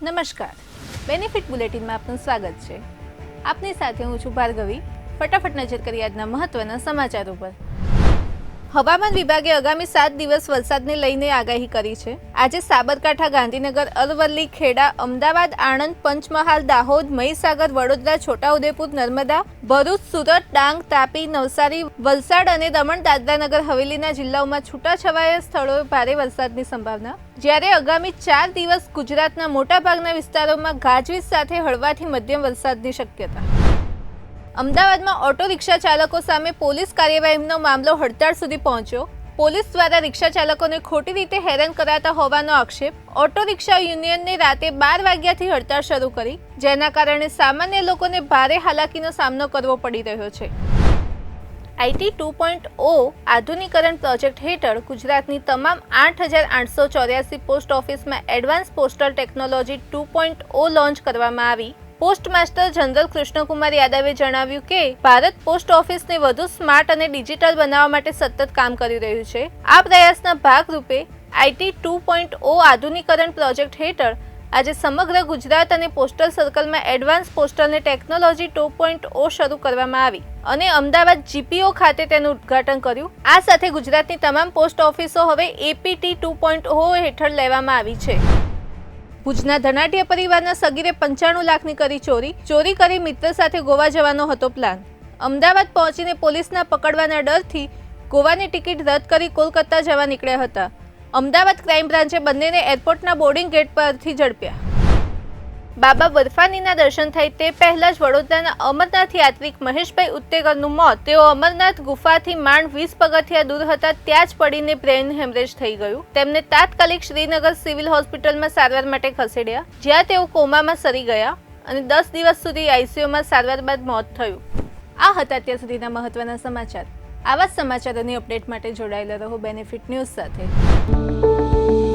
નમસ્કાર, બેનિફિટ બુલેટિનમાં આપનું સ્વાગત છે. આપની સાથે હું છું ભાર્ગવી. ફટાફટ નજર કરીએ આજના મહત્વના સમાચારો પર. હવામાન વિભાગે આગામી 7 દિવસ વરસાદને લઈને આગાહી કરી છે. આજે સાબરકાંઠા, ગાંધીનગર, અરવલ્લી, ખેડા, અમદાવાદ, આણંદ, પંચમહાલ, દાહોદ, મહીસાગર, વડોદરા, છોટાઉદેપુર, નર્મદા, ભરૂચ, સુરત, ડાંગ, તાપી, નવસારી, વલસાડ અને દમણ દાદરાનગર હવેલીના જિલ્લાઓમાં છૂટાછવાયા સ્થળોએ ભારે વરસાદની સંભાવના. જ્યારે આગામી 4 દિવસ ગુજરાતના મોટાભાગના વિસ્તારોમાં ગાજવીજ સાથે હળવાથી મધ્યમ વરસાદની શક્યતા. અમદાવાદમાં ઓટો રિક્ષા ચાલકો સામે પોલીસ કાર્યવાહીનો મામલો હડતાળ સુધી પહોંચ્યો. પોલીસ દ્વારા રિક્ષા ચાલકોને ખોટી રીતે હેરાન કરાતા હોવાનો આક્ષેપ. ઓટો રિક્ષા યુનિયનને રાતે 12 વાગ્યાથી હડતાળ શરૂ કરી, જેના કારણે સામાન્ય લોકોને ભારે હાલાકીનો સામનો કરવો પડી રહ્યો છે. આઈટી 2.0 આધુનિકરણ પ્રોજેક્ટ હેઠળ ગુજરાતની તમામ 8,884 પોસ્ટ ઓફિસમાં એડવાન્સ પોસ્ટલ ટેકનોલોજી 2.0 લોન્ચ કરવામાં આવી. પોસ્ટ માસ્ટર જનરલ કૃષ્ણકુમાર યાદવે જણાવ્યું કે ભારત પોસ્ટ ઓફિસને વધુ સ્માર્ટ અને ડિજિટલ બનાવવા માટે સતત કામ કરી રહ્યું છે. આ પ્રયાસના ભાગરૂપે આઈટી 2.0 આધુનિકરણ પ્રોજેક્ટ હેઠળ આજે સમગ્ર ગુજરાત અને પોસ્ટલ સર્કલમાં એડવાન્સ પોસ્ટલની ટેકનોલોજી 2.0 શરૂ કરવામાં આવી અને અમદાવાદ જીપીઓ ખાતે તેનું ઉદ્ઘાટન કર્યું. આ સાથે ગુજરાતની તમામ પોસ્ટ ઓફિસો હવે એપીટી 2.0 હેઠળ લેવામાં આવી છે. ભુજના ધનાઢ્ય પરિવારના સગીરે 95 લાખની કરી ચોરી કરી મિત્ર સાથે ગોવા જવાનો હતો પ્લાન. અમદાવાદ પહોંચીને પોલીસના પકડવાના ડરથી ગોવાની ટિકિટ રદ કરી કોલકાતા જવા નીકળ્યા હતા. અમદાવાદ ક્રાઇમ બ્રાન્ચે બંનેને એરપોર્ટના બોર્ડિંગ ગેટ પરથી ઝડપ્યા. બાબા બર્ફાનીના દર્શન થાય તે પહેલા જ વડોદરાના અમરનાથ યાત્રિક મહેશભાઈ ઉત્તેકરનું મોત. તેઓ અમરનાથ ગુફાથી માંડ 20 પગથિયા દૂર હતા ત્યાં જ પડીને બ્રેઇન હેમરેજ થઈ ગયું. તેમને તાત્કાલિક શ્રીનગર સિવિલ હોસ્પિટલમાં સારવાર માટે ખસેડ્યા, જ્યાં તેઓ કોમામાં સરી ગયા અને 10 દિવસ સુધી આઈસીયુમાં સારવાર બાદ મોત થયું. આ હતા અત્યાર સુધીના મહત્વના સમાચાર. આવા સમાચારોની અપડેટ માટે જોડાયેલા રહો બેનિફિટ ન્યૂઝ સાથે.